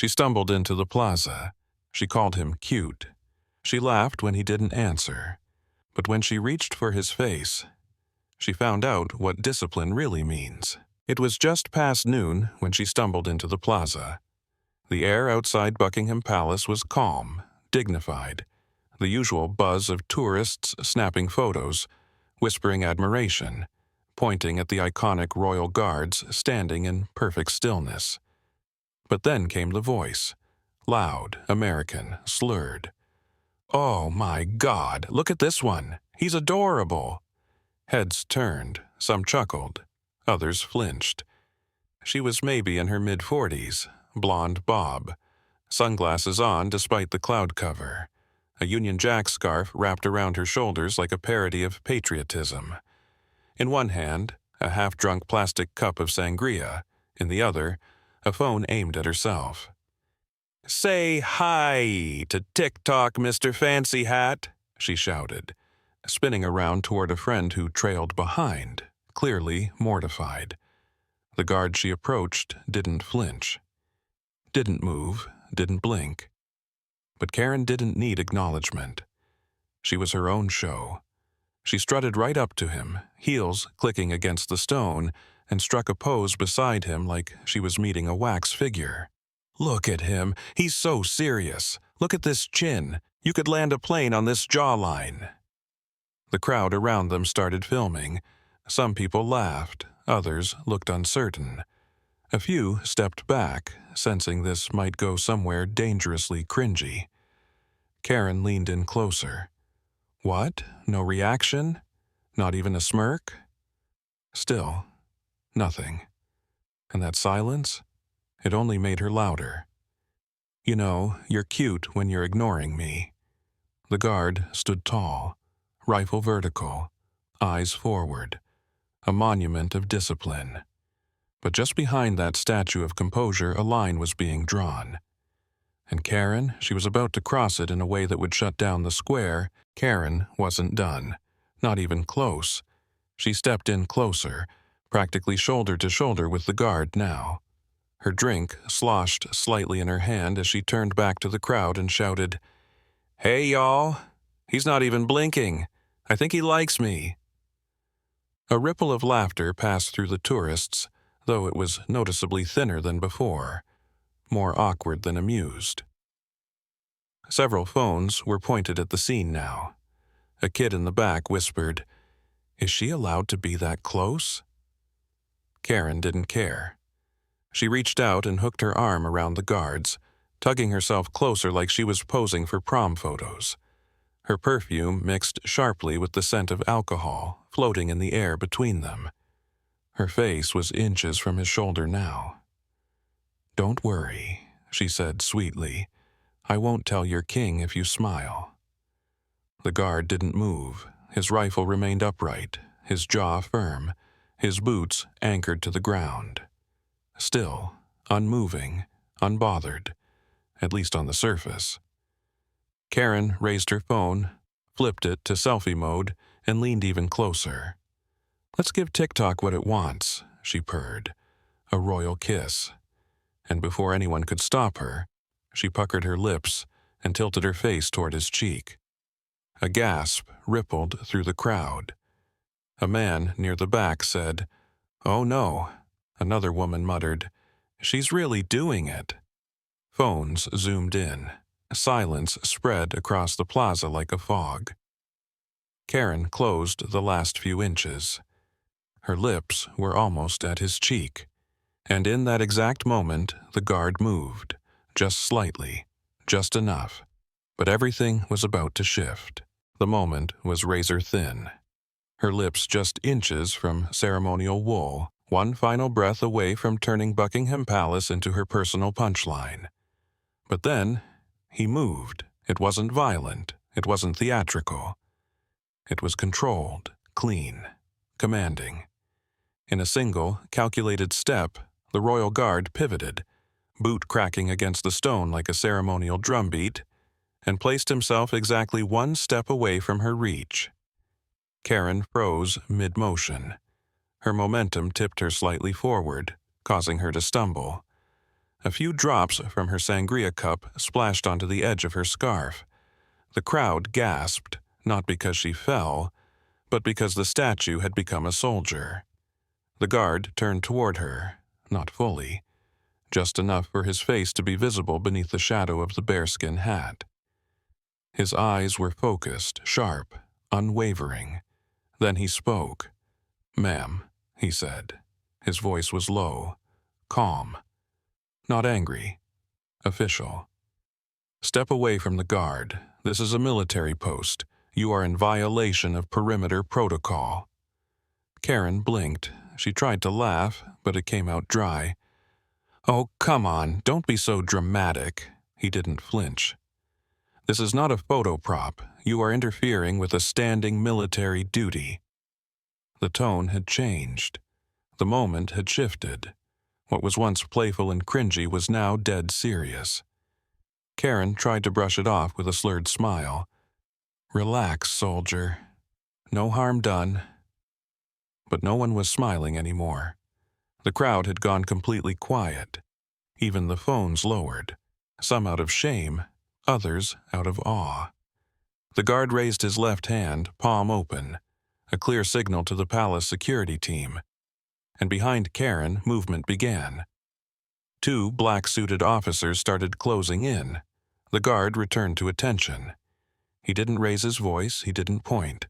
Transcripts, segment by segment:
She stumbled into the plaza. She called him cute. She laughed when he didn't answer. But when she reached for his face, she found out what discipline really means. It was just past noon when she stumbled into the plaza. The air outside Buckingham Palace was calm, dignified. The usual buzz of tourists snapping photos, whispering admiration, pointing at the iconic royal guards standing in perfect stillness. But then came the voice, loud, American, slurred. "Oh my God, look at this one. He's adorable." Heads turned, some chuckled, others flinched. She was maybe in her mid-40s, blonde bob, sunglasses on despite the cloud cover, a Union Jack scarf wrapped around her shoulders like a parody of patriotism. In one hand, a half-drunk plastic cup of sangria, in the other, a phone aimed at herself. "Say hi to TikTok, Mr. Fancy Hat," she shouted, spinning around toward a friend who trailed behind, clearly mortified. The guard she approached didn't flinch. Didn't move, didn't blink. But Karen didn't need acknowledgement. She was her own show. She strutted right up to him, heels clicking against the stone, and struck a pose beside him like she was meeting a wax figure. "Look at him. He's so serious. Look at this chin. You could land a plane on this jawline." The crowd around them started filming. Some people laughed. Others looked uncertain. A few stepped back, sensing this might go somewhere dangerously cringy. Karen leaned in closer. What? No reaction? Not even a smirk? Still, nothing. And that silence? It only made her louder. "You know, you're cute when you're ignoring me." The guard stood tall, rifle vertical, eyes forward, a monument of discipline. But just behind that statue of composure, a line was being drawn. And Karen, she was about to cross it in a way that would shut down the square. Karen wasn't done, not even close. She stepped in closer, practically shoulder to shoulder with the guard now. Her drink sloshed slightly in her hand as she turned back to the crowd and shouted, "Hey, y'all! He's not even blinking. I think he likes me." A ripple of laughter passed through the tourists, though it was noticeably thinner than before, more awkward than amused. Several phones were pointed at the scene now. A kid in the back whispered, "Is she allowed to be that close?" Karen didn't care. She reached out and hooked her arm around the guards, tugging herself closer like she was posing for prom photos. Her perfume mixed sharply with the scent of alcohol, floating in the air between them. Her face was inches from his shoulder now. "Don't worry," she said sweetly. "I won't tell your king if you smile." The guard didn't move. His rifle remained upright, his jaw firm, his boots anchored to the ground. Still, unmoving, unbothered, at least on the surface. Karen raised her phone, flipped it to selfie mode, and leaned even closer. "Let's give TikTok what it wants," she purred. A royal kiss. And before anyone could stop her, she puckered her lips and tilted her face toward his cheek. A gasp rippled through the crowd. A man near the back said, "Oh no." Another woman muttered, "She's really doing it." Phones zoomed in. Silence spread across the plaza like a fog. Karen closed the last few inches. Her lips were almost at his cheek. And in that exact moment, the guard moved, just slightly, just enough. But everything was about to shift. The moment was razor thin. Her lips just inches from ceremonial wool, one final breath away from turning Buckingham Palace into her personal punchline. But then, he moved. It wasn't violent. It wasn't theatrical. It was controlled, clean, commanding. In a single, calculated step, the royal guard pivoted, boot cracking against the stone like a ceremonial drumbeat, and placed himself exactly one step away from her reach. Karen froze mid-motion. Her momentum tipped her slightly forward, causing her to stumble. A few drops from her sangria cup splashed onto the edge of her scarf. The crowd gasped, not because she fell, but because the statue had become a soldier. The guard turned toward her, not fully, just enough for his face to be visible beneath the shadow of the bearskin hat. His eyes were focused, sharp, unwavering. Then he spoke. "Ma'am," he said. His voice was low, calm, not angry, official. "Step away from the guard. This is a military post. You are in violation of perimeter protocol." Karen blinked. She tried to laugh, but it came out dry. "Oh, come on, don't be so dramatic." He didn't flinch. "This is not a photo prop. You are interfering with a standing military duty." The tone had changed. The moment had shifted. What was once playful and cringy was now dead serious. Karen tried to brush it off with a slurred smile. "Relax, soldier. No harm done." But no one was smiling anymore. The crowd had gone completely quiet. Even the phones lowered, some out of shame, others out of awe. The guard raised his left hand, palm open, a clear signal to the palace security team. And behind Karen, movement began. 2 black-suited officers started closing in. The guard returned to attention. He didn't raise his voice, he didn't point.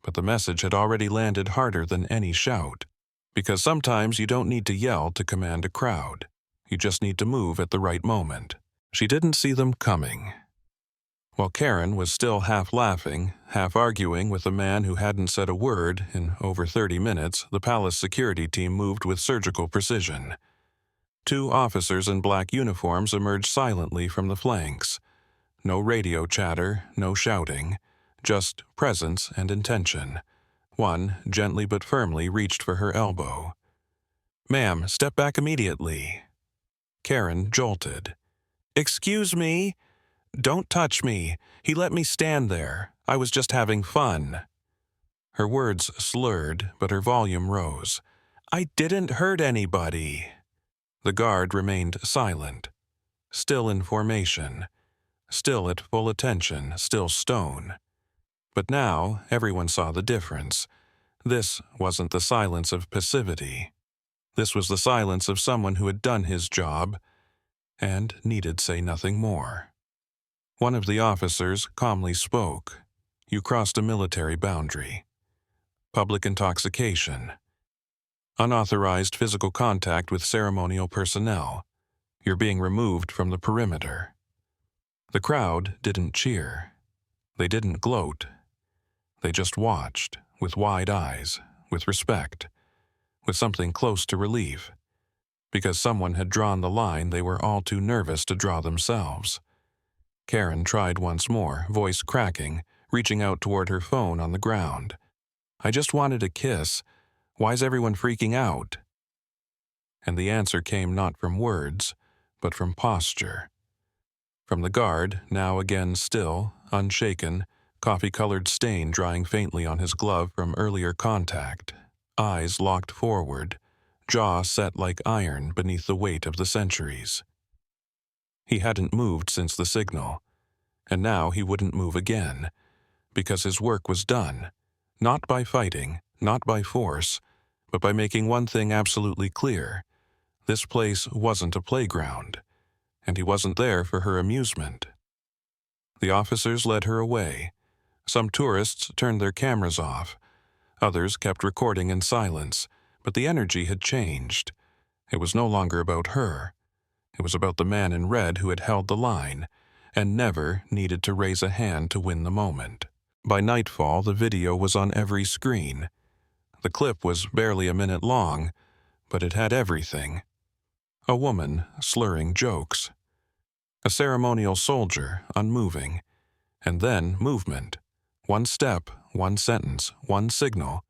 But the message had already landed harder than any shout. Because sometimes you don't need to yell to command a crowd. You just need to move at the right moment. She didn't see them coming. While Karen was still half laughing, half arguing with a man who hadn't said a word in over 30 minutes, the palace security team moved with surgical precision. 2 officers in black uniforms emerged silently from the flanks. No radio chatter, no shouting, just presence and intention. One, gently but firmly, reached for her elbow. "Ma'am, step back immediately." Karen jolted. "Excuse me? Don't touch me. He let me stand there. I was just having fun." Her words slurred, but her volume rose. "I didn't hurt anybody." The guard remained silent, still in formation, still at full attention, still stone. But now everyone saw the difference. This wasn't the silence of passivity. This was the silence of someone who had done his job and needed say nothing more. One of the officers calmly spoke. "You crossed a military boundary. Public intoxication. Unauthorized physical contact with ceremonial personnel. You're being removed from the perimeter." The crowd didn't cheer. They didn't gloat. They just watched, with wide eyes, with respect, with something close to relief, because someone had drawn the line they were all too nervous to draw themselves. Karen tried once more, voice cracking, reaching out toward her phone on the ground. "I just wanted a kiss. Why's everyone freaking out?" And the answer came not from words, but from posture. From the guard, now again still, unshaken, coffee-colored stain drying faintly on his glove from earlier contact, eyes locked forward, jaw set like iron beneath the weight of the centuries. He hadn't moved since the signal, and now he wouldn't move again, because his work was done, not by fighting, not by force, but by making one thing absolutely clear. This place wasn't a playground, and he wasn't there for her amusement. The officers led her away. Some tourists turned their cameras off. Others kept recording in silence, but the energy had changed. It was no longer about her. It was about the man in red who had held the line and never needed to raise a hand to win the moment. By nightfall, the video was on every screen. The clip was barely a minute long, but it had everything. A woman slurring jokes. A ceremonial soldier unmoving. And then movement. One step, one sentence, one signal.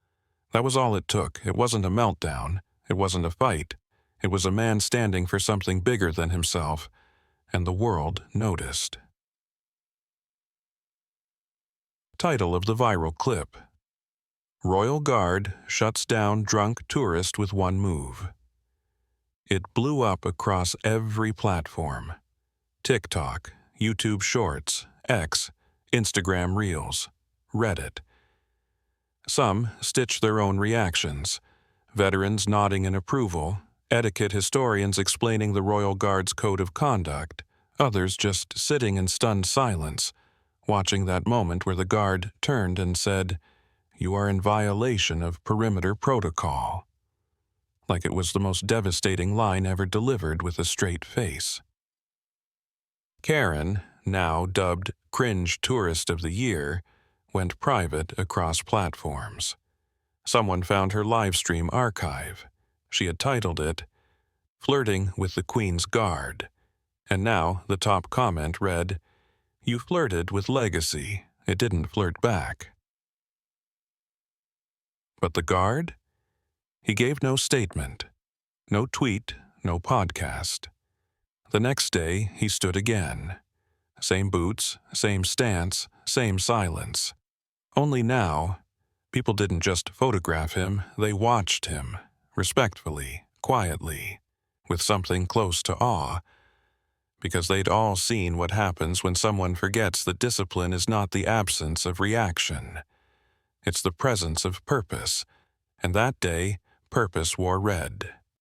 That was all it took. It wasn't a meltdown. It wasn't a fight. It was a man standing for something bigger than himself, and the world noticed. Title of the viral clip: Royal Guard shuts down drunk tourist with one move. It blew up across every platform: TikTok, YouTube Shorts, X, Instagram Reels, Reddit. Some stitched their own reactions, veterans nodding in approval, etiquette historians explaining the Royal Guard's code of conduct, others just sitting in stunned silence, watching that moment where the guard turned and said, "You are in violation of perimeter protocol," like it was the most devastating line ever delivered with a straight face. Karen, now dubbed Cringe Tourist of the Year, went private across platforms. Someone found her livestream archive. She had titled it, "Flirting with the Queen's Guard," and now the top comment read, "You flirted with legacy. It didn't flirt back." But the guard? He gave no statement, no tweet, no podcast. The next day, he stood again. Same boots, same stance, same silence. Only now, people didn't just photograph him, they watched him, respectfully, quietly, with something close to awe, because they'd all seen what happens when someone forgets that discipline is not the absence of reaction. It's the presence of purpose, and that day, purpose wore red.